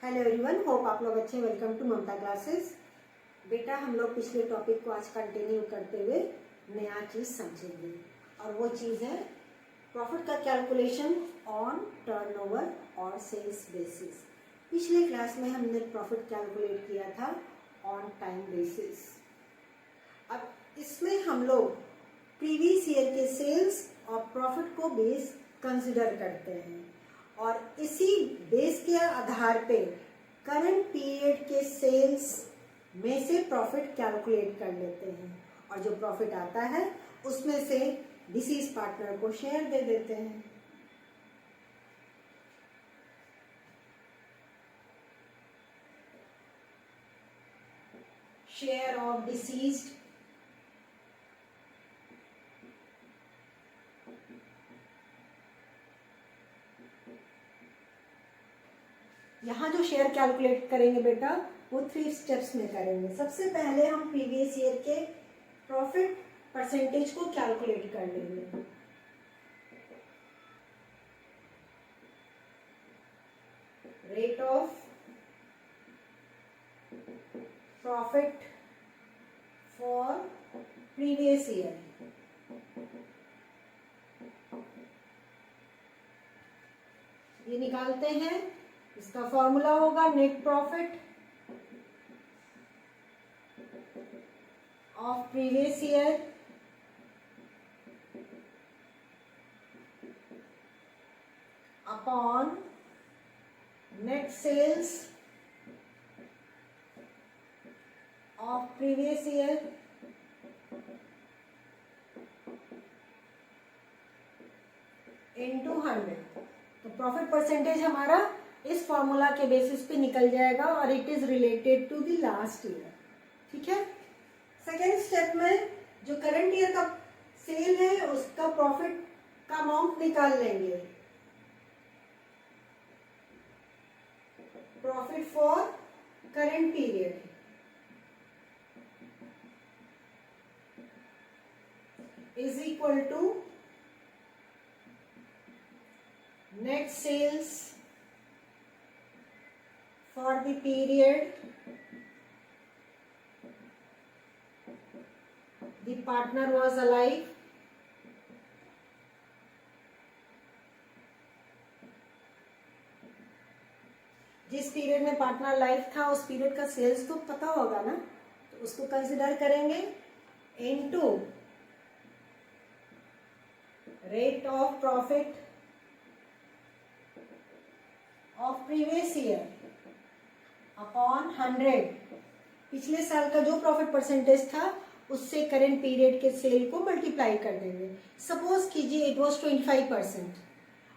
Hello everyone, hope आप लोग अच्छे। Welcome to Mamata classes. बेटा, हम लोग पिछले टॉपिक को आज कंटिन्यू करते हुए नया चीज़ समझेंगे और वो चीज़ है प्रॉफिट का कैलकुलेशन ऑन टर्नओवर और सेल्स बेसिस। पिछले क्लास में हमने प्रॉफिट कैलकुलेट किया था ऑन टाइम बेसिस। अब इसमें हम लोग प्रीवियस ईयर के सेल्स और प्रॉफिट को बेस कंसिडर करते हैं और इसी बेस के आधार पे करंट पीरियड के सेल्स में से प्रॉफिट कैलकुलेट कर लेते हैं और जो प्रॉफिट आता है उसमें से डिसीज पार्टनर को शेयर दे देते हैं। शेयर ऑफ डिसीज्ड यहाँ जो शेयर कैलकुलेट करेंगे बेटा वो 3 स्टेप्स में करेंगे। सबसे पहले हम प्रीवियस ईयर के प्रॉफिट परसेंटेज को कैलकुलेट कर लेंगे। Rate of profit for previous year. ये निकालते हैं। इसका फॉर्मूला होगा net profit of previous year upon net sales of previous year into 100। तो प्रॉफिट परसेंटेज हमारा इस फॉर्मूला के बेसिस पे निकल जाएगा और it is related to the last year. ठीक है। सेकेंड स्टेप में जो करंट ईयर का सेल है उसका प्रॉफिट का अमाउंट निकाल लेंगे। Profit for current period is equal to net sales for the period the partner was alive जिस पीरियड में पार्टनर लाइफ था उस पीरियड का सेल्स तो पता होगा ना, तो उसको कंसिडर करेंगे into rate of profit of previous year upon 100। पिछले साल का जो प्रॉफिट परसेंटेज था उससे करंट पीरियड के सेल को मल्टीप्लाई कर देंगे। सपोज कीजिए इट वाज 25%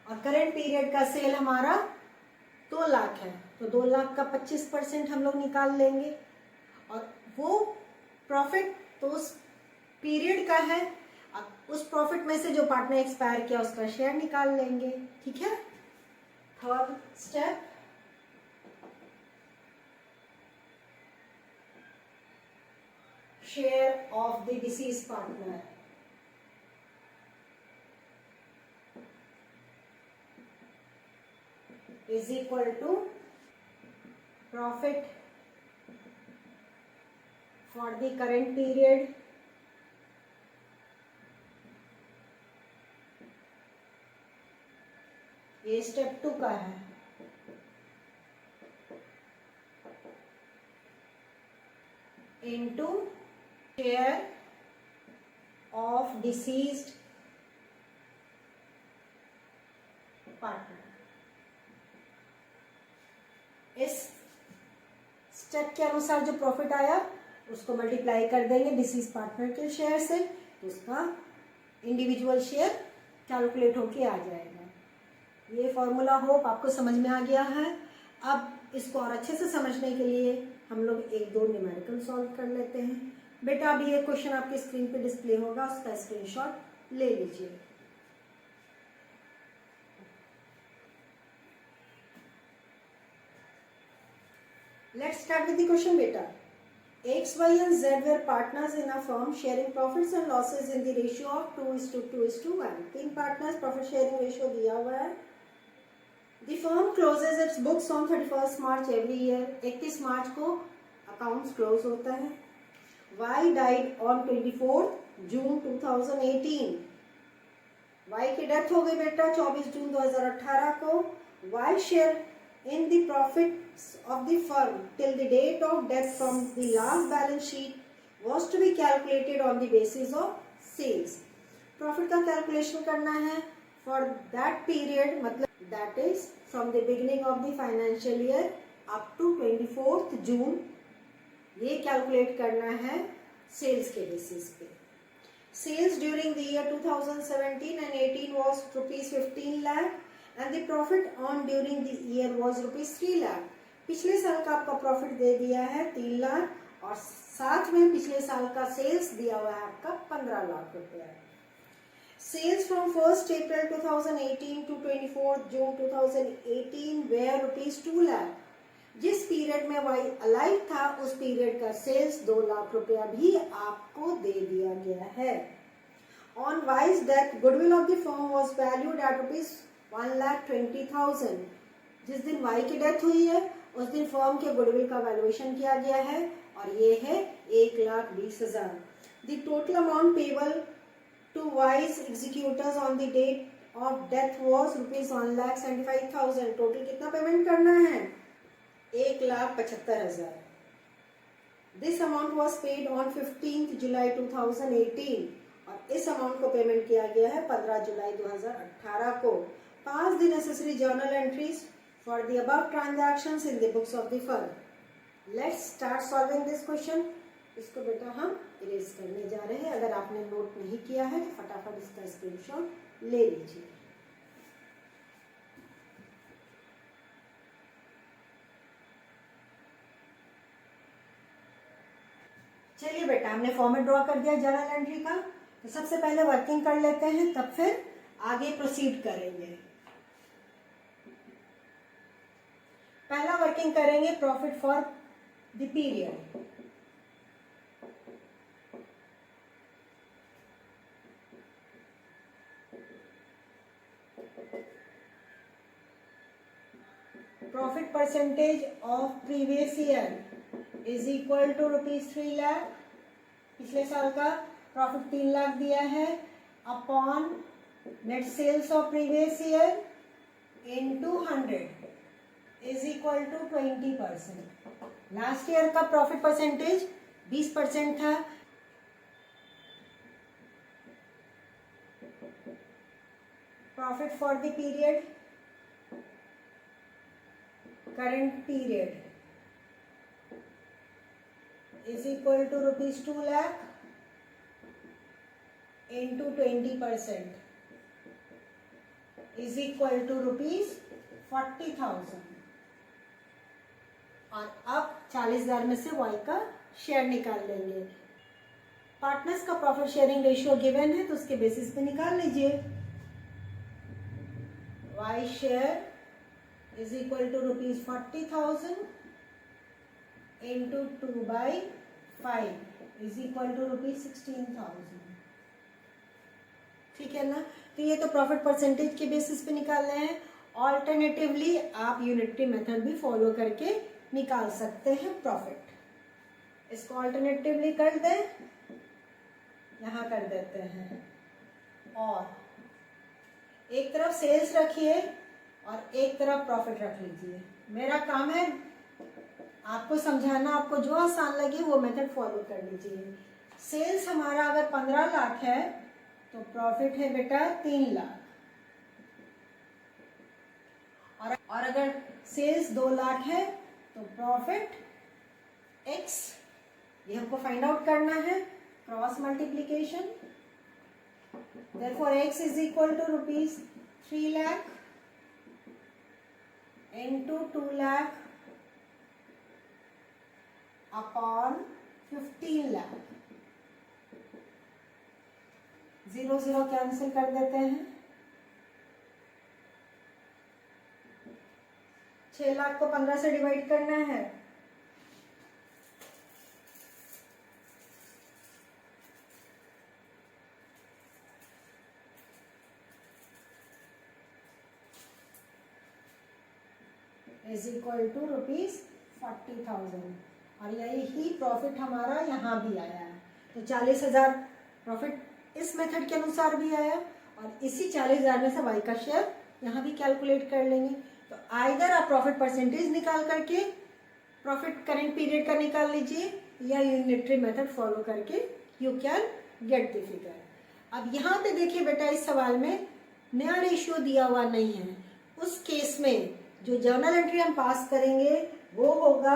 और करंट पीरियड का सेल हमारा 2 लाख है, तो 2 लाख का 25% हम लोग निकाल लेंगे और वो प्रॉफिट तो उस पीरियड का है। अब उस प्रॉफिट में से जो पार्टनर एक्सपायर किया उसका शेयर निकाल लेंगे। ठीक है। Third step, share of the deceased partner is equal to profit for the current period ये स्टेप 2 का है into share of deceased partner। इस स्टेप के अनुसार जो प्रॉफिट आया उसको मल्टीप्लाई कर देंगे डिसीज पार्टनर के शेयर से, तो उसका इंडिविजुअल शेयर कैलकुलेट होके आ जाएगा। ये फॉर्मूला होप आपको समझ में आ गया है। अब इसको और अच्छे से समझने के लिए हम लोग 1-2 न्यूमेरिकल सॉल्व कर लेते हैं। बेटा, अभी ये क्वेश्चन आपके स्क्रीन पे डिस्प्ले होगा, उसका स्क्रीनशॉट ले लीजिए। Let's start with the question बेटा। X, Y and Z were partners in a firm sharing profits and losses in the ratio of 2:2:1। 3 partners profit sharing ratio दिया हुआ है The firm closes its books on 31st March every year. 31 मार्च को accounts close होता है. Y died on 24th June 2018. Y की death हो गई बेटा 24 जून 2018 को. Y share in the profits of the firm till the date of death from the last balance sheet was to be calculated on the basis of sales. Profit का calculation करना है for that period, मतलब that is from the beginning of the financial year up to 24th June. ये calculate करना है sales के basis पे. Sales during the year 2017 and 18 was rupees 15 lakh and the profit on during the year was rupees 3 lakh. पिछले साल का आपका profit दे दिया है 3 लाख और साथ में पिछले साल का सेल्स दिया हुआ है आपका 15 लाख रुपया. Sales from 1st April 2018 to 24th June 2018 were rupees 2 lakh. जिस पीरियड में वाई अलाइव था उस पीरियड का सेल्स 2 लाख रुपया भी आपको दे दिया गया है. On Y's death, goodwill of the firm was valued at rupees 1,20,000. जिस दिन वाई की डेथ हुई है उस दिन फर्म के गुडविल का वैल्यूएशन किया गया है और ये है 1,20,000. The total amount payable to Y's executors on the date of death was rupees 1,75,000. Total कितना पेमेंट करना है? 1,75,000. This amount was paid on 15th July 2018 और इस अमाउंट को पेमेंट किया गया है 15 जुलाई 2018 को. Pass the necessary journal entries for the above transactions in the books of the firm. Let's start solving this question. इसको बेटा हम इरेज करने जा रहे हैं. अगर आपने नोट नहीं किया है तो फटाफट इसका स्क्रीनशॉट ले लीजिए. चलिए बेटा हमने फॉर्मेट ड्रॉ कर दिया जर्नल एंट्री का. तो सबसे पहले वर्किंग कर लेते हैं तब फिर आगे प्रोसीड करेंगे. पहला वर्किंग करेंगे profit for the period. Profit percentage of previous year is equal to rupees 3 lakh. पिछले साल का प्रॉफिट 3 लाख दिया है upon net sales of previous year into 100 is equal to 20%. Last year का प्रॉफिट परसेंटेज 20% था. Profit for the period current period is equal to rupees 2 lakh into 20% is equal to rupees 40,000. और अब 40,000 में से वाई का share निकाल लेंगे. Partners का प्रॉफिट शेयरिंग रेशियो गिवन है तो उसके बेसिस पे निकाल लीजिए. Y share is equal to rupees 40,000 into 2 by 5 is equal to rupees 16,000. ठीक है ना. तो ये तो प्रॉफिट परसेंटेज के बेसिस पे निकाल रहे हैं. ऑल्टरनेटिवली आप यूनिटरी मेथड भी फॉलो करके निकाल सकते हैं प्रॉफिट. इसको ऑल्टरनेटिवली कर दें, यहाँ कर देते हैं और एक तरफ सेल्स रखिए और एक तरफ प्रॉफिट रख लीजिए. मेरा काम है आपको समझाना, आपको जो आसान लगे वो मेथड फॉलो कर लीजिए. सेल्स हमारा अगर 15 लाख है तो प्रॉफिट है बेटा 3 लाख और अगर सेल्स 2 लाख है तो प्रॉफिट x. ये हमको फाइंड आउट करना है. Cross multiplication. Therefore x is equal to rupees 3 lakh into 2 lakh upon 15 lakh. 0 0 cancel कर देते हैं. 6 लाख को 15 से डिवाइड करना है. इज इक्वल टू ₹40,000 और यही प्रॉफिट हमारा यहाँ भी आया है। तो 40,000 प्रॉफिट इस मेथड के अनुसार भी आया और इसी 40,000 में से वाई का शेयर यहाँ भी कैलकुलेट कर लेंगे। तो आइदर आप प्रॉफिट परसेंटेज निकाल करके प्रॉफिट करेंट पीरियड का निकाल लीजिए या यूनिटरी मेथड फॉलो करके you can get the figure. अब यहाँ पे देखिए बेटा, इस सवाल में नया रेशियो दिया हुआ नहीं है। उस केस में जो जर्नल एंट्री हम पास करेंगे वो होगा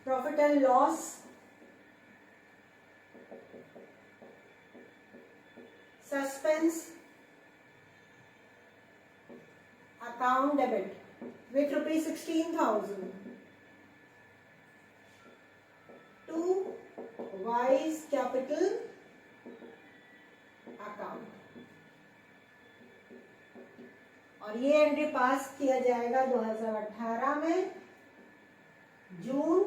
profit and loss suspense account debit with ₹16,000 to Y's capital account और ये एंट्री पास किया जाएगा 2018 में जून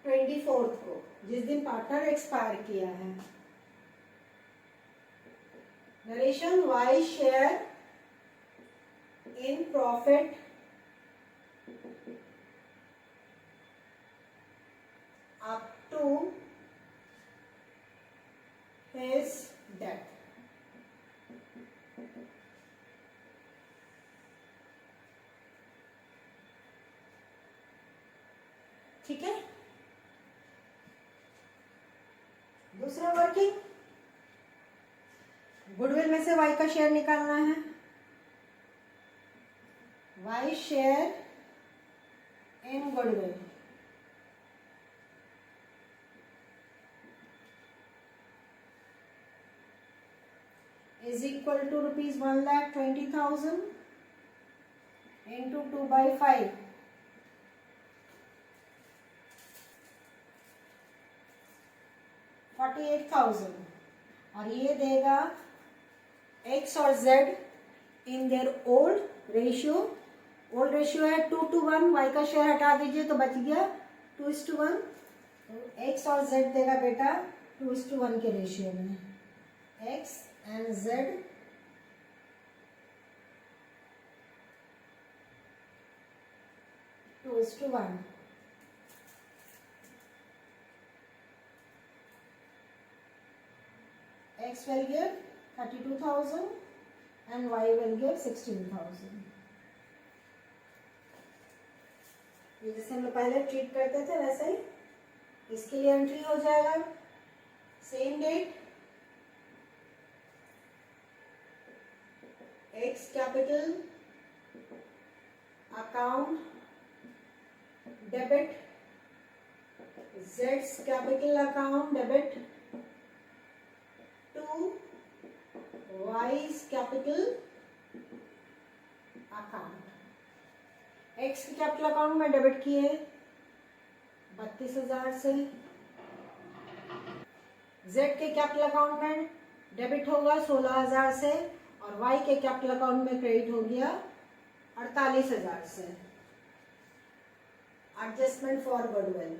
24 को, जिस दिन पार्टनर एक्सपायर किया है। Narration Y share in profit up to his death। ठीक है। दूसरा वर्किंग, गुडविल में से वाई का शेयर निकालना है। Y share in goodwill is equal to ₹1,20,000 into 2/5 48,000 और ये देगा x और z in their old ratio. Old ratio है 2:1, y का शेयर हटा दीजिए तो बच गया 2:1। तो x और z देगा बेटा 2:1 के रेशियो में। x and z two is to 1। x will give 32,000 and y will give 16,000। ये जैसे हम लोग पहले ट्रीट करते थे वैसे ही इसके लिए एंट्री हो जाएगा। Same date, X capital account debit, Z's capital account debit to Y's capital account। X के कैपिटल अकाउंट में डेबिट किए 32,000 से, Z के कैपिटल अकाउंट में डेबिट होगा 16,000 से और Y के कैपिटल अकाउंट में क्रेडिट हो गया 48,000 से। Adjustment for goodwill.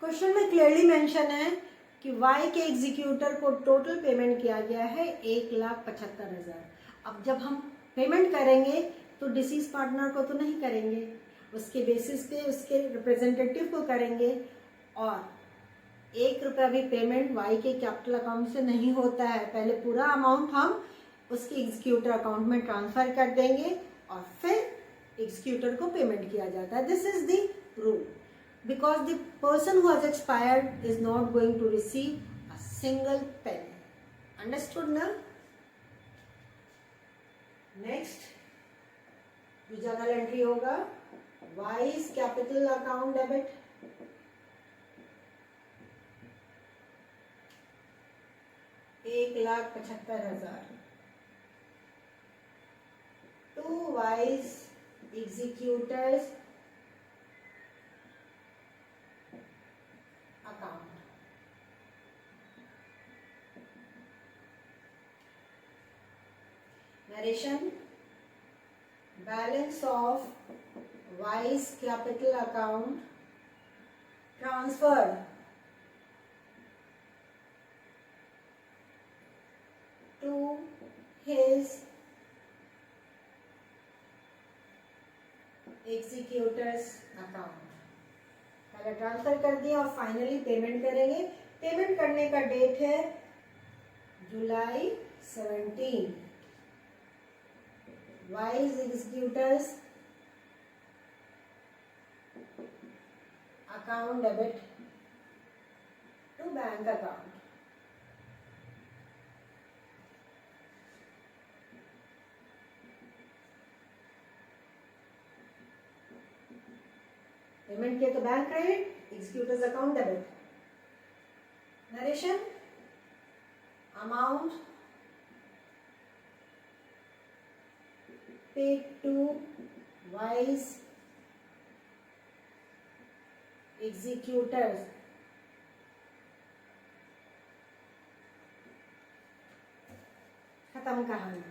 क्वेश्चन में क्लियरली मेंशन है कि Y के एग्जीक्यूटर को टोटल पेमेंट किया गया है 1,75,000। अब जब हम पेमेंट करेंगे तो डिसीज पार्टनर को तो नहीं करेंगे, उसके बेसिस पे उसके रिप्रेजेंटेटिव को करेंगे और 1 रुपया भी पेमेंट वाई के कैपिटल अकाउंट से नहीं होता है। पहले पूरा अमाउंट हम उसके एग्जीक्यूटर अकाउंट में ट्रांसफर कर देंगे और फिर एग्जीक्यूटर को पेमेंट किया जाता है। This is the rule because the person who has expired is not going to receive a single penny। Understood ना? Next, जो जर्नल एंट्री होगा Y's capital account debit, $1,75,000 to Y's executors account। Narration, balance of Y's capital account transferred to his executor's account। पहले transfer कर दिया और finally payment करेंगे। Payment करने का डेट है जुलाई 17। Y's executors account debit to bank account. Payment किया तो bank credit, executors account debit. Narration amount paid to wise executors खत्म कहानी।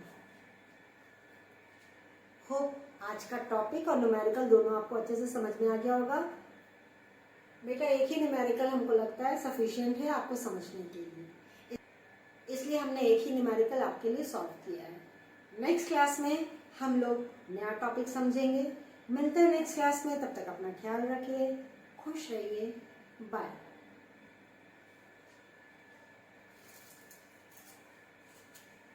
होप आज का टॉपिक और न्यूमेरिकल दोनों आपको अच्छे से समझ में आ गया होगा। बेटा एक ही न्यूमेरिकल हमको लगता है सफिशिएंट है आपको समझने के लिए, इसलिए हमने एक ही न्यूमेरिकल आपके लिए सॉल्व किया है। नेक्स्ट क्लास में हम लोग नया टॉपिक समझेंगे। मिलते हैं नेक्स्ट क्लास में, तब तक अपना ख्याल रखिए, खुश रहिए, बाय।